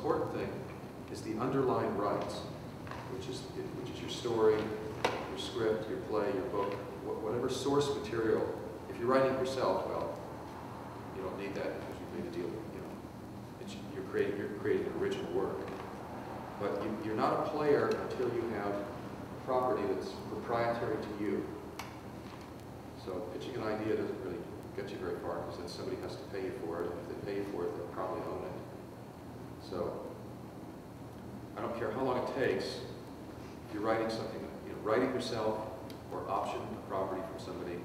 important thing is the underlying rights, which is your story, your script, your play, your book, whatever source material. If you're writing it yourself, well, you don't need that because you've made a deal. You're creating an original work. But you're not a player until you have property that's proprietary to you. So pitching an idea doesn't really get you very far because then somebody has to pay you for it. And if they pay you for it, they'll probably own it. So I don't care how long it takes. If you're writing something, write it yourself or option a property from somebody,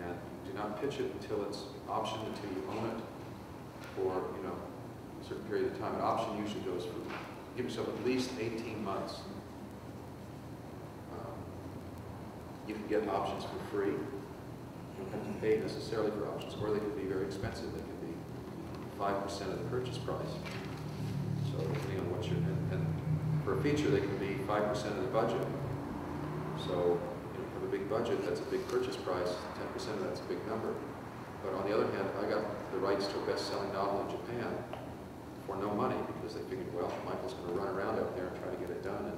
and do not pitch it until it's optioned, until you own it for a certain period of time. An option usually goes for, give yourself at least 18 months. You can get options for free. You don't have to pay necessarily for options, or they can be very expensive. They can be 5% of the purchase price. So depending on what you're, and for a feature, they can be 5% of the budget. So if you have a big budget, that's a big purchase price. 10% of that's a big number. But on the other hand, I got the rights to a best-selling novel in Japan for no money because they figured, well, Michael's going to run around out there and try to get it done,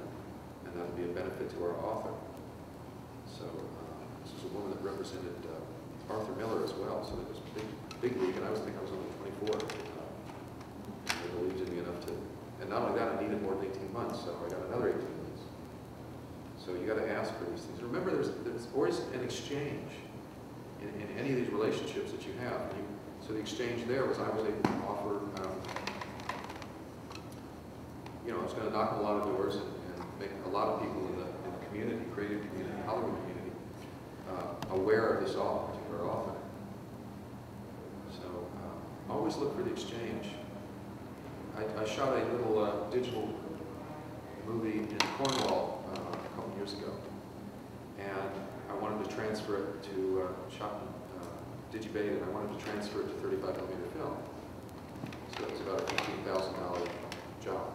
and that'll be a benefit to our author. So this is a woman that represented Arthur Miller as well. So it was a big league, and I was thinking I was only 24. They believed in me enough to, and not only that, I needed more than 18 months, so I got another 18 months. So you got to ask for these things. Remember, there's always an exchange in any of these relationships that you have. So the exchange there was I was able to offer, I was going to knock on a lot of doors and make a lot of people in the community, creative community, Hollywood community, aware of this particular author. So always look for the exchange. I shot a little digital movie in Cornwall a couple years ago, and I wanted to transfer it to shot in Digibate, and I wanted to transfer it to 35mm film. So it was about a $15,000 job.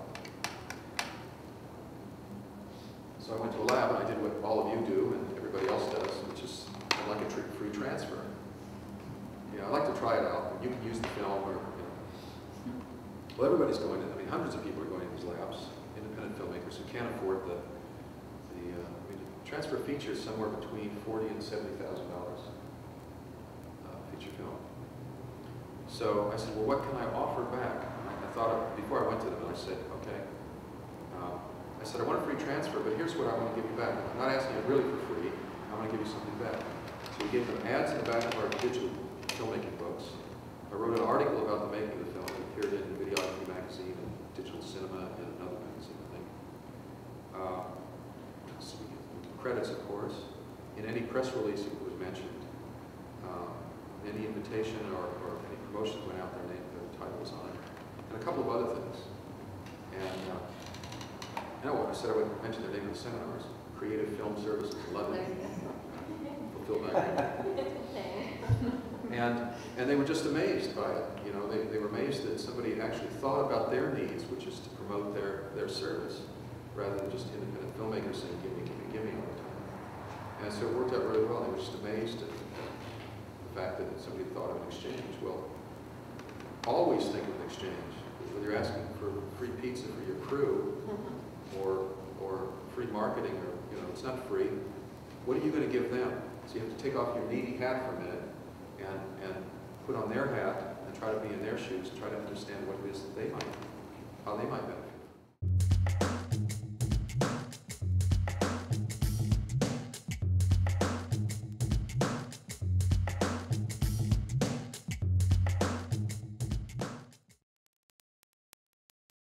So I went to a lab and I did what all of you do and everybody else does, which is I'd like a free transfer. I'd like to try it out. You can use the film or, Well, everybody's going to, hundreds of people are going to these labs, independent filmmakers who can't afford transfer features somewhere between $40,000 and $70,000 feature film. So I said, well, what can I offer back? I thought, before I went to them, and I said, okay. I said, I want a free transfer, but here's what I want to give you back. I'm not asking you really for free. I want to give you something back. So we gave them ads in the back of our digital filmmaking books. I wrote an article about the making of the film. It appeared in Videography magazine and Digital Cinema and another magazine, I think. Credits, of course. In any press release it was mentioned. Any invitation or any promotion went out there, the title was on it. And a couple of other things. And I said I would mention their name in the seminars. Creative Film Services, London. Fulfilled and they were just amazed by it. They were amazed that somebody actually thought about their needs, which is to promote their service, rather than just independent filmmakers saying, give me, give me, give me all the time. And so it worked out really well. They were just amazed at the fact that somebody thought of an exchange. Well, always think of an exchange. Whether you're asking for free pizza for your crew, or free marketing, or it's not free. What are you going to give them? So you have to take off your needy hat for a minute and put on their hat and try to be in their shoes, and try to understand what it is that how they might benefit.